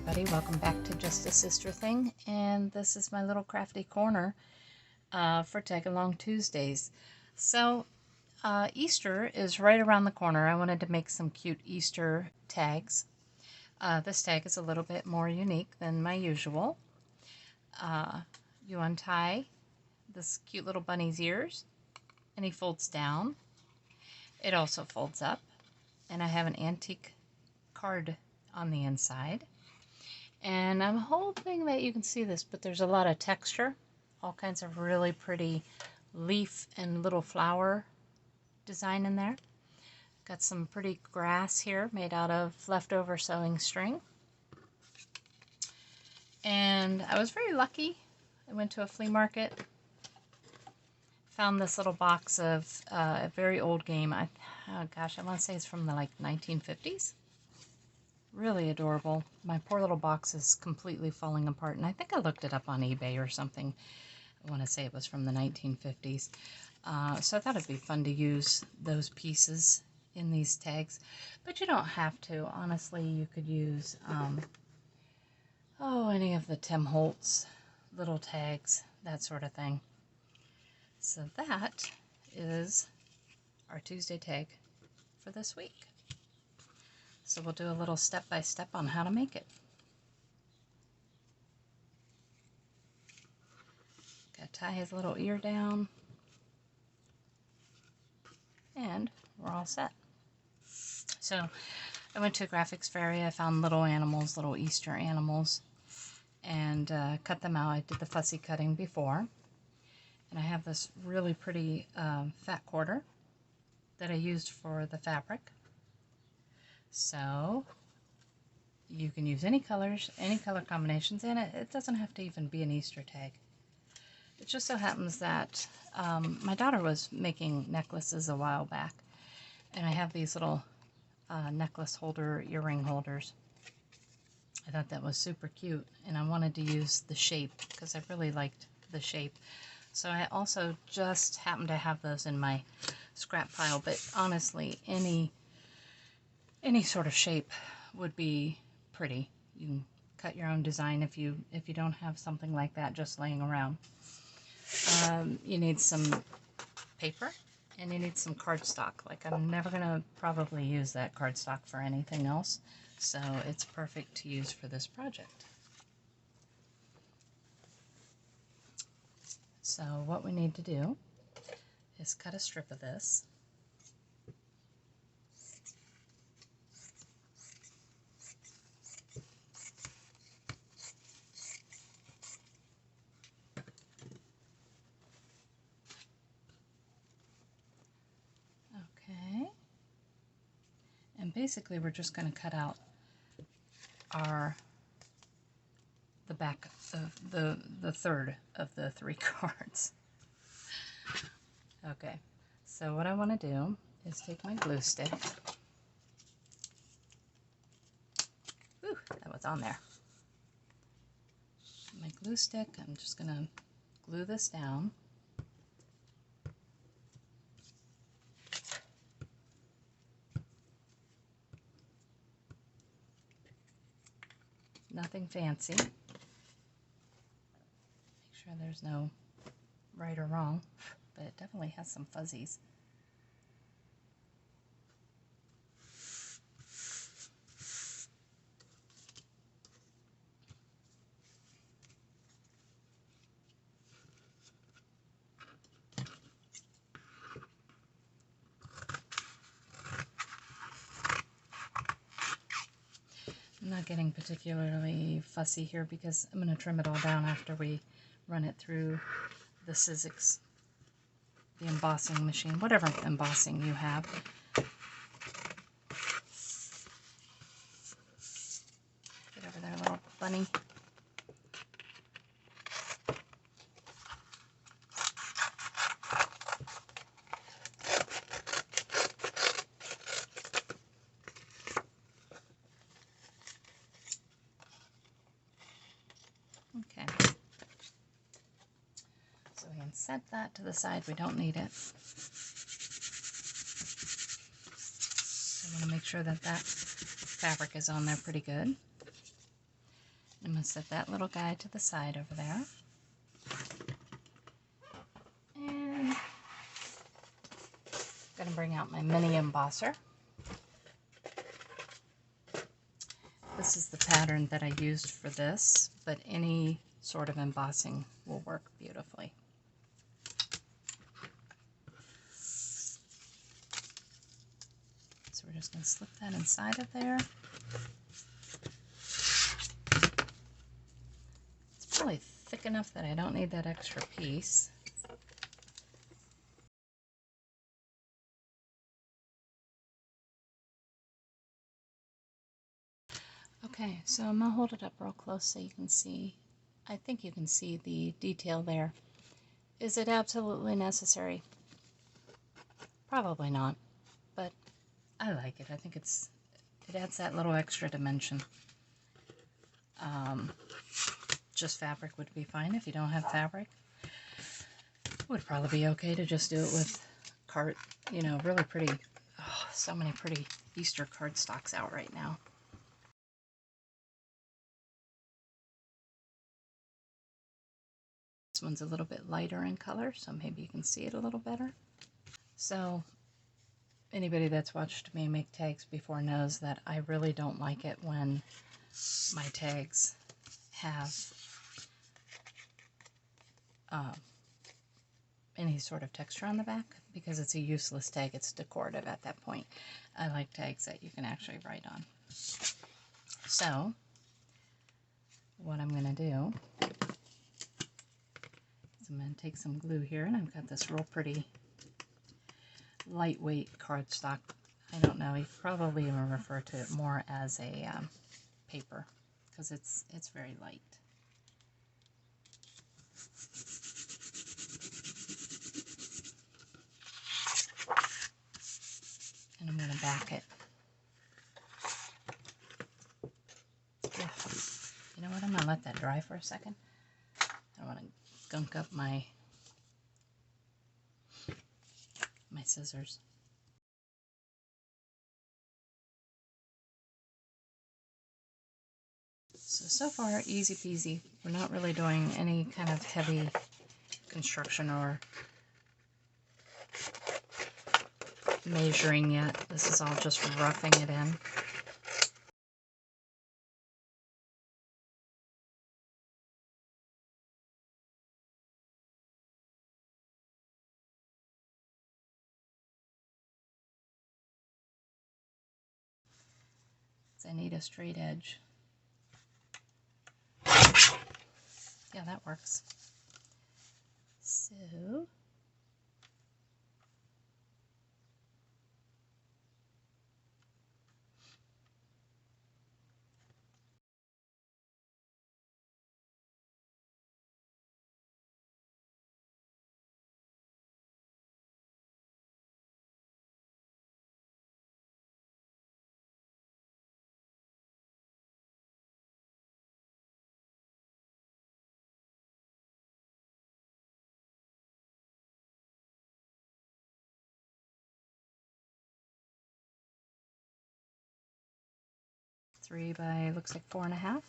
everybody, welcome back to Just a Sister Thing, and this is my little crafty corner for Tag Along Tuesdays. So Easter is right around the corner. I wanted to make some cute Easter tags. This tag is a little bit more unique than my usual. You untie this cute little bunny's ears and he folds down. It also folds up, and I have an antique card on the inside. And I'm hoping that you can see this, but there's a lot of texture, all kinds of really pretty leaf and little flower design in there. Got some pretty grass here made out of leftover sewing string. And I was very lucky. I went to a flea market, found this little box of a very old game. I want to say it's from the 1950s. Really adorable. My poor little box is completely falling apart, and I think I looked it up on eBay or something. I want to say it was from the 1950s. So I thought it'd be fun to use those pieces in these tags, but you don't have to. Honestly, you could use any of the Tim Holtz little tags, that sort of thing. So that is our Tuesday tag for this week. So we'll do a little step-by-step on how to make it. Gotta tie his little ear down, and we're all set. So I went to a graphics fair. I found little animals, little Easter animals, and cut them out. I did the fussy cutting before. And I have this really pretty fat quarter that I used for the fabric. So you can use any colors, any color combinations, and it doesn't have to even be an Easter tag. It just so happens that my daughter was making necklaces a while back, and I have these little necklace holder, earring holders. I thought that was super cute, and I wanted to use the shape because I really liked the shape. So I also just happened to have those in my scrap pile, but honestly, any sort of shape would be pretty. You can cut your own design if you don't have something like that just laying around. You need some paper, and you need some cardstock. I'm never gonna probably use that cardstock for anything else, so it's perfect to use for this project. So what we need to do is cut a strip of this. Okay. And basically we're just going to cut out the back of the third of the 3 cards. Okay, so what I want to do is take my glue stick. Ooh, that was on there. My glue stick, I'm just going to glue this down. Nothing fancy. Make sure there's no right or wrong, but it definitely has some fuzzies. I'm not getting particularly fussy here because I'm going to trim it all down after we run it through the Sizzix, the embossing machine, whatever embossing you have. Get over there, little bunny. Okay. So we can set that to the side. We don't need it. So I want to make sure that that fabric is on there pretty good. I'm going to set that little guy to the side over there. And I'm going to bring out my mini embosser. This is the pattern that I used for this, but any sort of embossing will work beautifully. So we're just going to slip that inside of there. It's probably thick enough that I don't need that extra piece. Okay, so I'm going to hold it up real close so you can see. I think you can see the detail there. Is it absolutely necessary? Probably not, but I like it. I think it adds that little extra dimension. Just fabric would be fine if you don't have fabric. It would probably be okay to just do it with really pretty, oh, so many pretty Easter cardstocks out right now. This one's a little bit lighter in color, so maybe you can see it a little better. So anybody that's watched me make tags before knows that I really don't like it when my tags have any sort of texture on the back, because it's a useless tag. It's decorative at that point. I like tags that you can actually write on. So what I'm going to do is I'm going to take some glue here, and I've got this real pretty lightweight cardstock. I don't know, you probably even refer to it more as a paper, because it's very light. And I'm going to back it. You know what, I'm going to let that dry for a second. I don't want to gunk up my scissors. So far, easy peasy. We're not really doing any kind of heavy construction or measuring yet. This is all just roughing it in. I need a straight edge. Yeah, that works. So three by, looks like 4.5.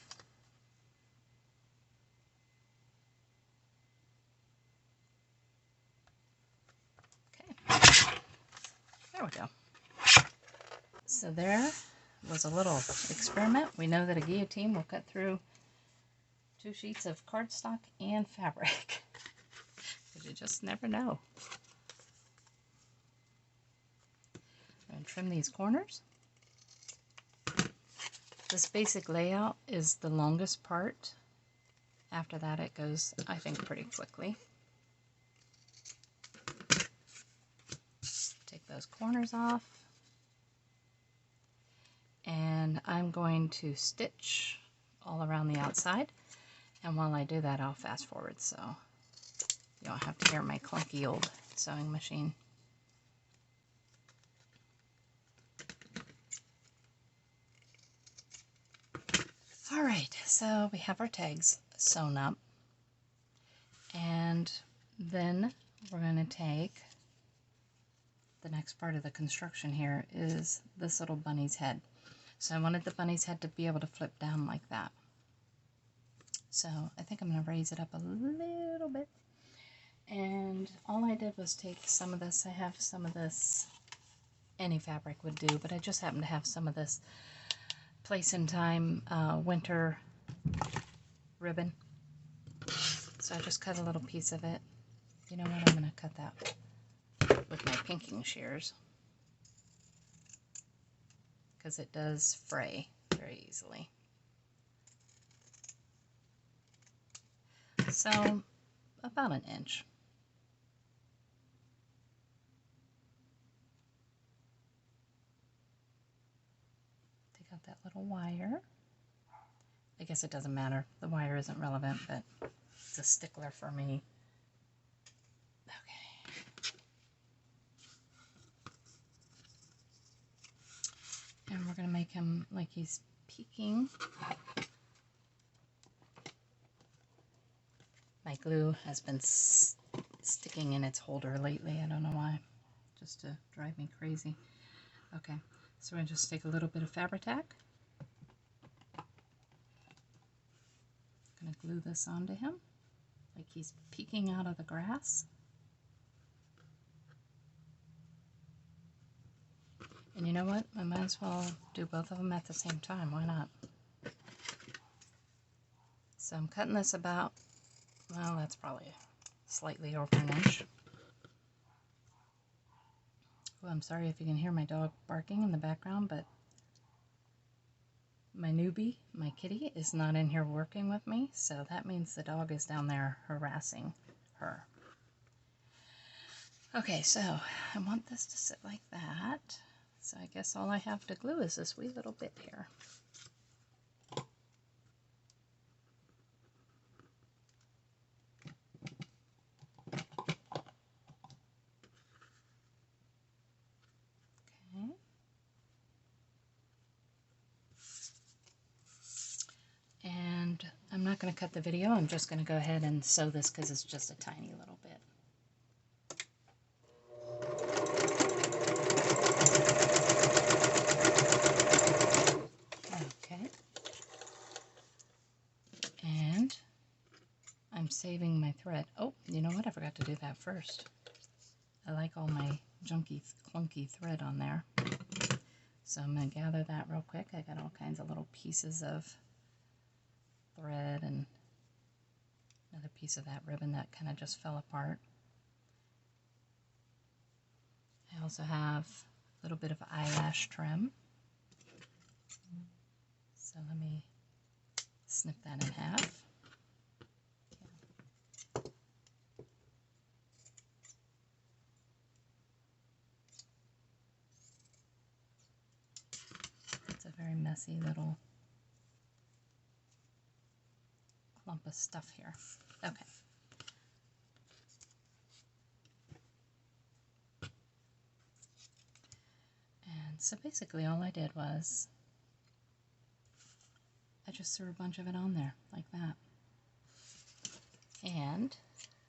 Okay, there we go. So there was a little experiment. We know that a guillotine will cut through 2 sheets of cardstock and fabric. Because you just never know. I'm going to trim these corners. This basic layout is the longest part. After that it goes, I think, pretty quickly. Take those corners off. And I'm going to stitch all around the outside. And while I do that, I'll fast forward so you don't have to hear my clunky old sewing machine. Alright, so we have our tags sewn up, and then we're going to take the next part of the construction here is this little bunny's head. So I wanted the bunny's head to be able to flip down like that. So I think I'm going to raise it up a little bit. And all I did was take some of this. I have some of this, any fabric would do, but I just happen to have some of this Place and Time winter ribbon. So I just cut a little piece of it. You know what, I'm going to cut that with my pinking shears, because it does fray very easily. So about an inch. Take out that little wire. I guess it doesn't matter. The wire isn't relevant, but it's a stickler for me. Okay. And we're going to make him like he's peeking. My glue has been sticking in its holder lately. I don't know why. Just to drive me crazy. Okay, so I just take a little bit of Fabri-Tac. Going to glue this onto him like he's peeking out of the grass. And you know what? I might as well do both of them at the same time. Why not? So I'm cutting this about, well, that's probably slightly over an inch. Oh, I'm sorry if you can hear my dog barking in the background, but my newbie, my kitty, is not in here working with me, so that means the dog is down there harassing her. Okay, so I want this to sit like that. So I guess all I have to glue is this wee little bit here. Okay. And I'm not going to cut the video. I'm just going to go ahead and sew this because it's just a tiny little bit. Okay. And I'm saving my thread. Oh, you know what? I forgot to do that first. I like all my junky, clunky thread on there. So I'm going to gather that real quick. I got all kinds of little pieces of thread and another piece of that ribbon that kind of just fell apart. I also have a little bit of eyelash trim. So let me snip that in half. It's a very messy little clump of stuff here. Okay. And so basically all I did was I just threw a bunch of it on there like that. And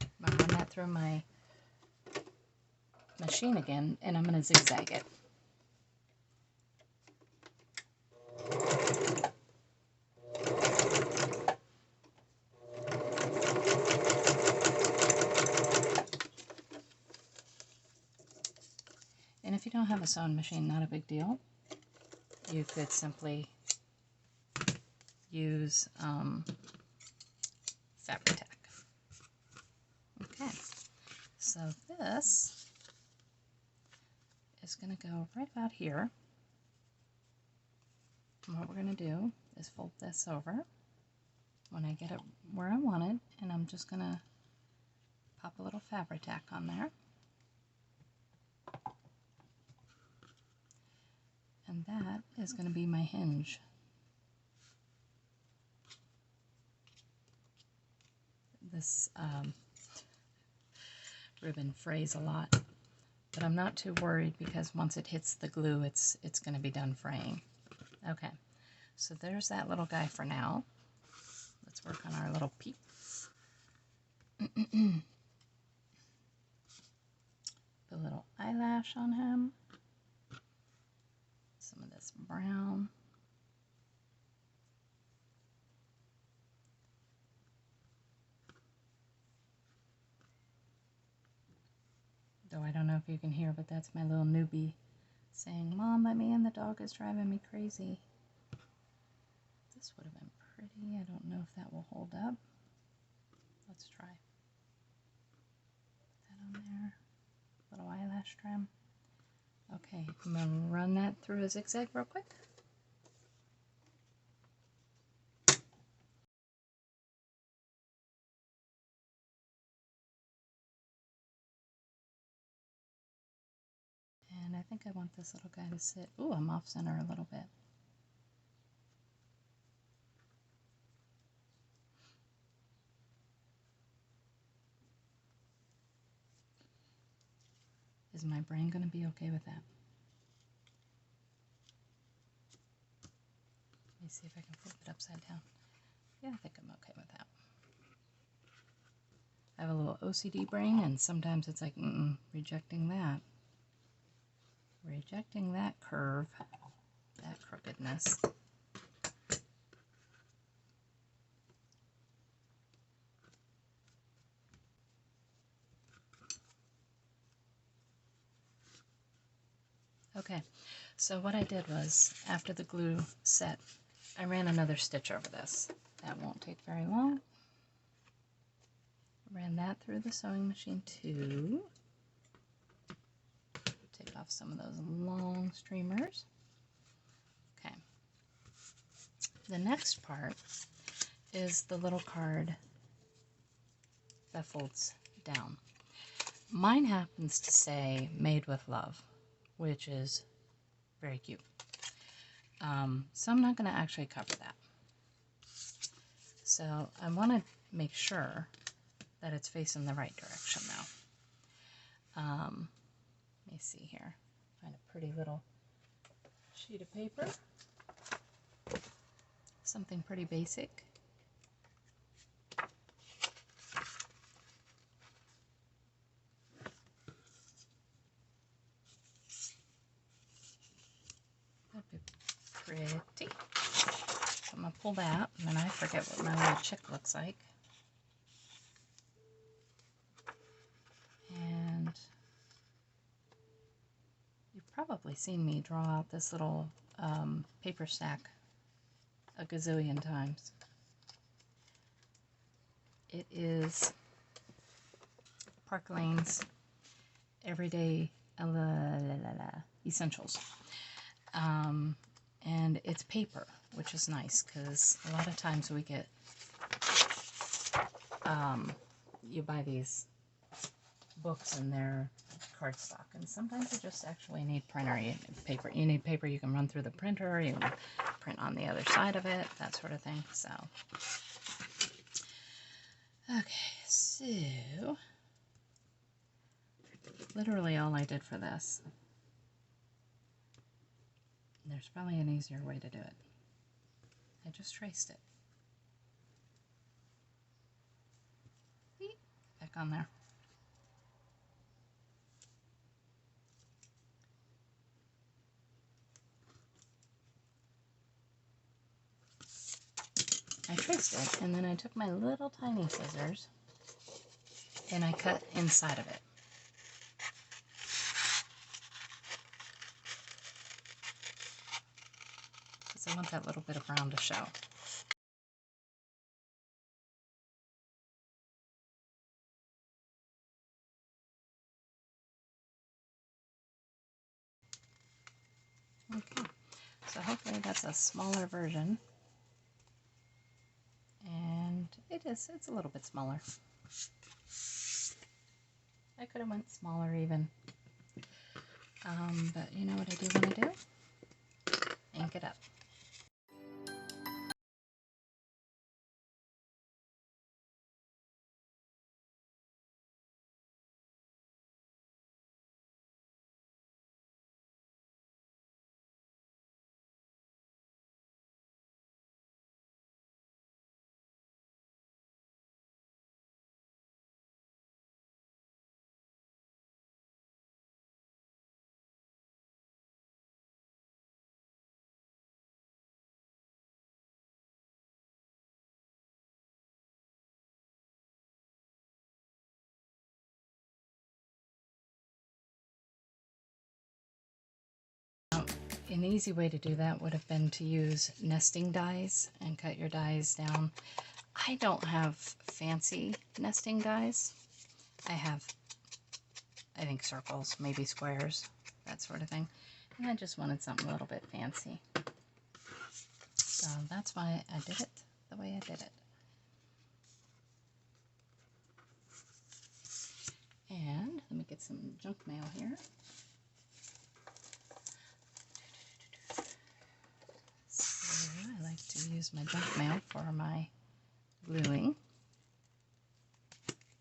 I'm going to run that through my machine again, and I'm going to zigzag it. And if you don't have a sewing machine, not a big deal. You could simply use Fabri-Tac. Okay, so this is going to go right about here. And what we're going to do is fold this over when I get it where I want it, and I'm just going to pop a little Fabri-Tac on there. And that is going to be my hinge. This ribbon frays a lot, but I'm not too worried because once it hits the glue, it's going to be done fraying. Okay, so there's that little guy for now. Let's work on our little peep. Put a little eyelash on him. Some of this brown. Though I don't know if you can hear, but that's my little newbie saying, "Mom, let me in, the dog is driving me crazy." This would have been pretty. I don't know if that will hold up. Let's try. Put that on there. Little eyelash trim. Okay, I'm going to run that through a zigzag real quick. And I think I want this little guy to sit. Ooh, I'm off center a little bit. Is my brain going to be okay with that? Let me see if I can flip it upside down. Yeah, I think I'm okay with that. I have a little OCD brain, and sometimes it's like, rejecting that. Rejecting that curve, that crookedness. Okay, so what I did was, after the glue set, I ran another stitch over this. That won't take very long. Ran that through the sewing machine too. Take off some of those long streamers. Okay. The next part is the little card that folds down. Mine happens to say "Made with Love," which is very cute. So I'm not going to actually cover that. So I want to make sure that it's facing the right direction now. Let me see here. Find a pretty little sheet of paper. Something pretty basic. That'd be pretty. So I'm going to pull that, and then I forget what my little chick looks like. And you've probably seen me draw out this little paper stack a gazillion times. It is Park Lane's Everyday Essentials. And it's paper, which is nice because a lot of times we get, you buy these books and they're cardstock, and sometimes you just actually need printer. You need paper. You need paper you can run through the printer. You can print on the other side of it, that sort of thing. So, okay, so literally all I did for this. There's probably an easier way to do it. I just traced it. Back on there. I traced it, and then I took my little tiny scissors and I cut inside of it. Because I want that little bit of brown to show. Okay, so hopefully that's a smaller version. And it's a little bit smaller. I could have went smaller even. But you know what I do want to do? Ink it up. An easy way to do that would have been to use nesting dies and cut your dies down. I don't have fancy nesting dies. I have, I think, circles, maybe squares, that sort of thing. And I just wanted something a little bit fancy. So that's why I did it the way I did it. And let me get some junk mail here. So I like to use my junk mail for my gluing.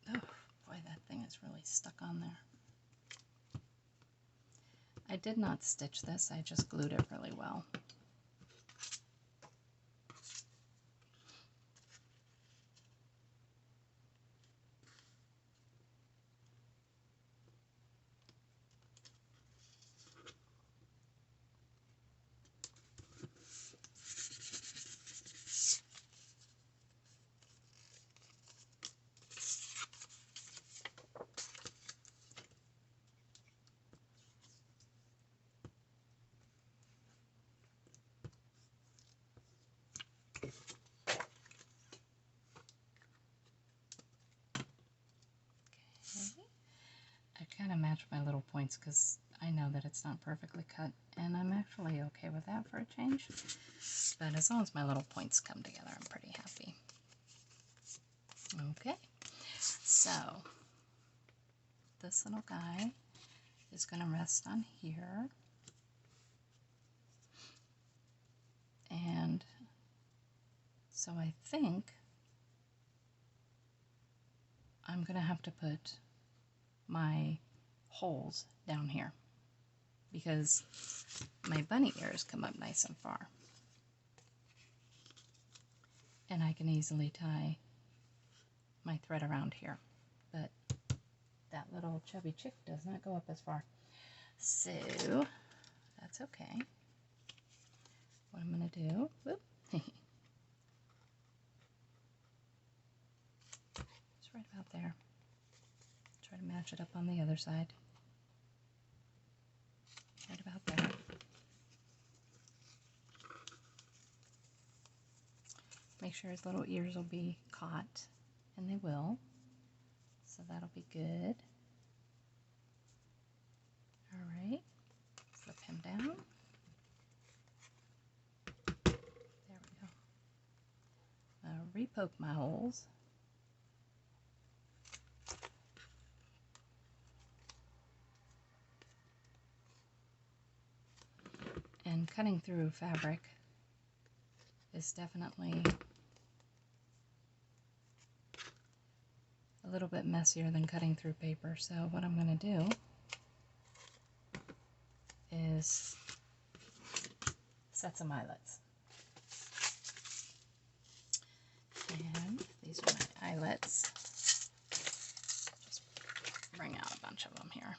Oh boy, that thing is really stuck on there. I did not stitch this, I just glued it really well. I kind of match my little points because I know that it's not perfectly cut, and I'm actually okay with that for a change. But as long as my little points come together, I'm pretty happy. Okay, so this little guy is going to rest on here. And so I think I'm going to have to put my holes down here because my bunny ears come up nice and far. And I can easily tie my thread around here, but that little chubby chick does not go up as far. So that's okay. What I'm going to do, whoop, it's right about there. Try to match it up on the other side. Right about there. Make sure his little ears will be caught, and they will. So that'll be good. All right, flip him down. There we go. I'll re-poke my holes. And cutting through fabric is definitely a little bit messier than cutting through paper. So what I'm going to do is set some eyelets. And these are my eyelets. Just bring out a bunch of them here.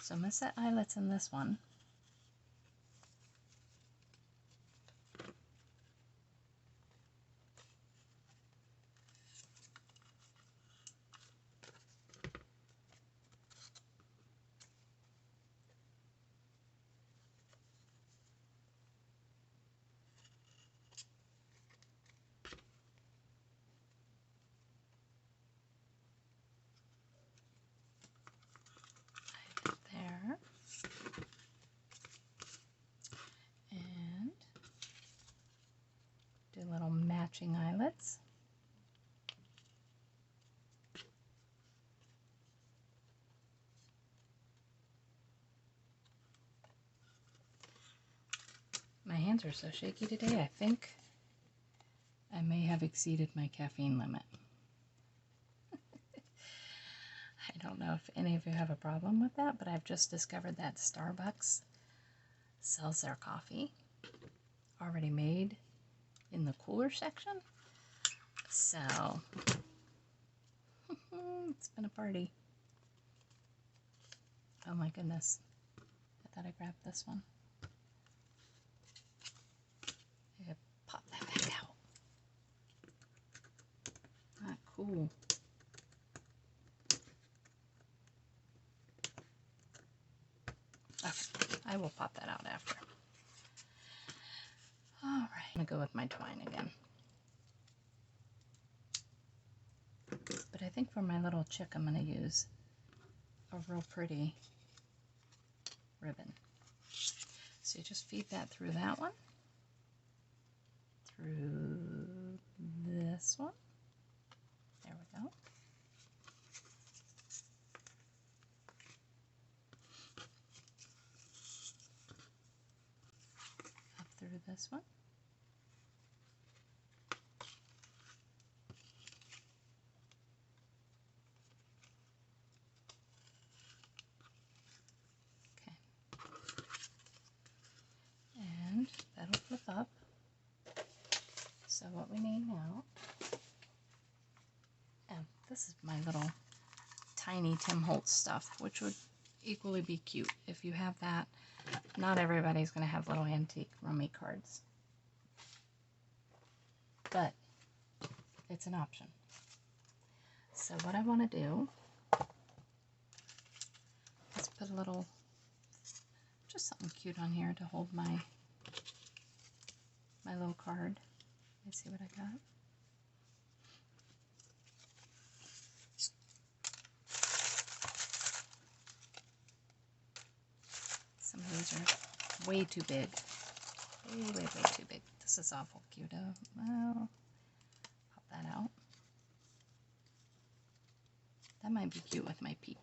So I'm going to set eyelets in this one. There. And do little matching eyelets. My hands are so shaky today, I think I may have exceeded my caffeine limit. I don't know if any of you have a problem with that, but I've just discovered that Starbucks sells their coffee already made in the cooler section. So, it's been a party. Oh my goodness. I thought I grabbed this one. I gotta pop that back out. Ah, cool. I will pop that out after. All right, I'm gonna go with my twine again. But I think for my little chick, I'm gonna use a real pretty ribbon. So you just feed that through that one, through this one. There we go. Up through this one. Okay. And that'll flip up. So what we need now, and this is my little tiny Tim Holtz stuff, which would equally be cute. If you have that, not everybody's going to have little antique rummy cards, but it's an option. So what I want to do is put a little, just something cute on here to hold my little card. Let's see what I got. Some of these are way too big. Way too big. This is awful cute. Well, pop that out. That might be cute with my peak.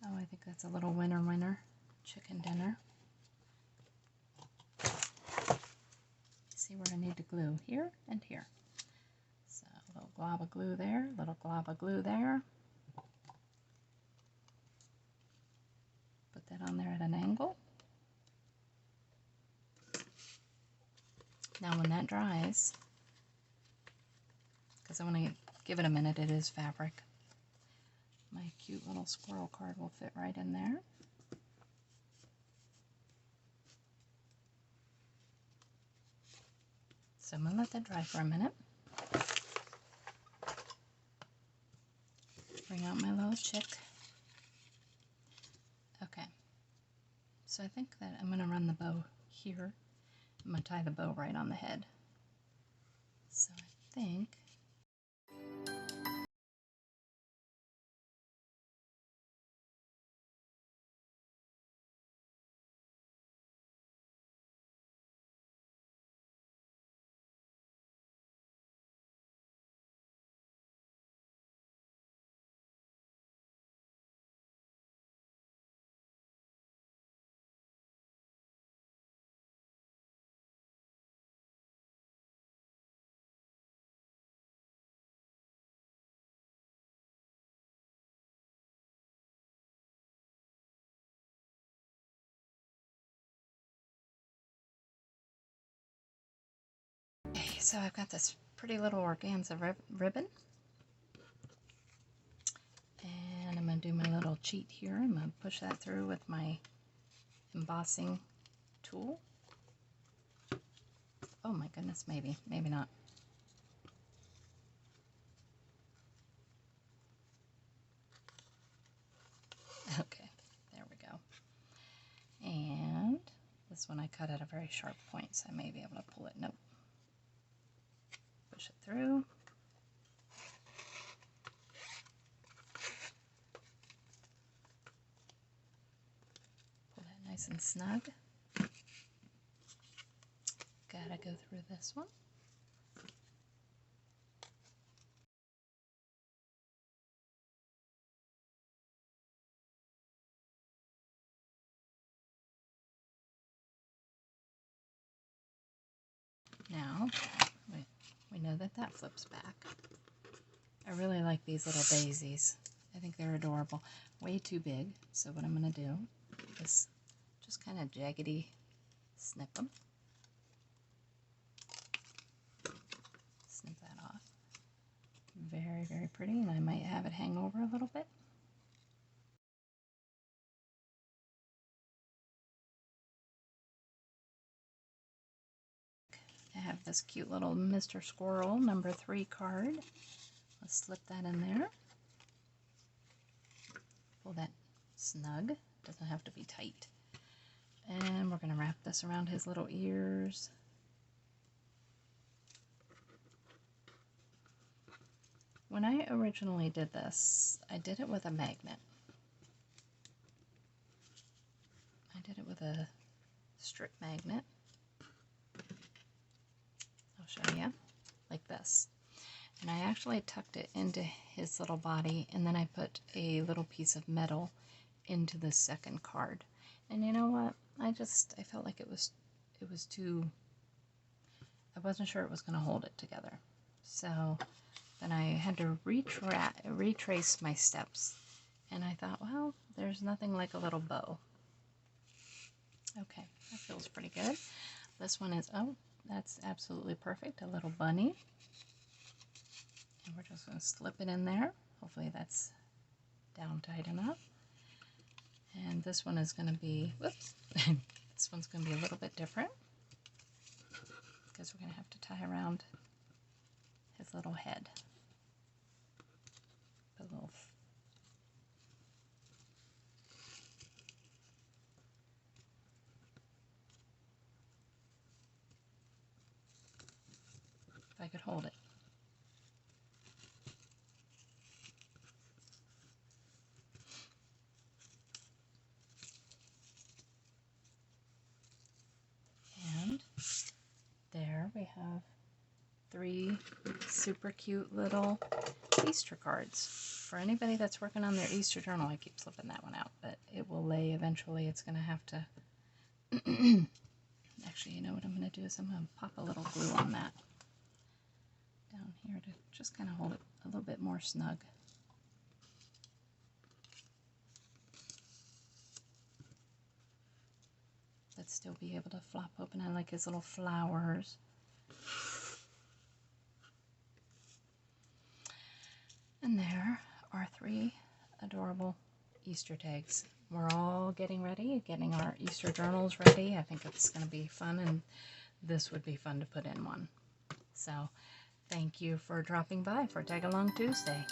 Oh, I think that's a little winner chicken dinner. See where I need to glue, here and here. So a little glob of glue there, little glob of glue there. Put that on there at an angle. Now when that dries, because I want to give it a minute, it is fabric. My cute little squirrel card will fit right in there. So I'm going to let that dry for a minute. Bring out my little chick. Okay. So I think that I'm going to run the bow here. I'm going to tie the bow right on the head. So I think so I've got this pretty little organza ribbon, and I'm going to do my little cheat here. I'm going to push that through with my embossing tool. Oh my goodness, maybe not. Okay, there we go. And this one I cut at a very sharp point, so I may be able to pull it. Nope. Push it through. Pull that nice and snug. Gotta go through this one. Now, we know that that flips back. I really like these little daisies. I think they're adorable. Way too big, so what I'm going to do is just kind of jaggedy snip them. Snip that off. Very pretty, and I might have it hang over a little bit. I have this cute little Mr. Squirrel number 3 card. Let's slip that in there. pull that snug. Doesn't have to be tight. And we're going to wrap this around his little ears. When I originally did this, I did it with a magnet. I did it with a strip magnet. I'll show you, like this. And I actually tucked it into his little body, and then I put a little piece of metal into the second card. And you know what? I felt like it was too, I wasn't sure it was going to hold it together. So then I had to retrace my steps. And I thought, well, there's nothing like a little bow. Okay, that feels pretty good. This one is, oh, that's absolutely perfect. A little bunny. And we're just going to slip it in there. Hopefully that's down tight enough. And this one is going to be, whoops, this one's going to be a little bit different because we're going to have to tie around his little head. A little if I could hold it. And there we have 3 super cute little Easter cards. For anybody that's working on their Easter journal, I keep slipping that one out, but it will lay eventually. It's going to have to... Actually, you know what I'm going to do is I'm going to pop a little glue on that down here to just kind of hold it a little bit more snug. But still be able to flop open. I like his little flowers. And there are 3 adorable Easter tags. We're all getting ready, getting our Easter journals ready. I think it's going to be fun, and this would be fun to put in one. So thank you for dropping by for Tag Along Tuesday.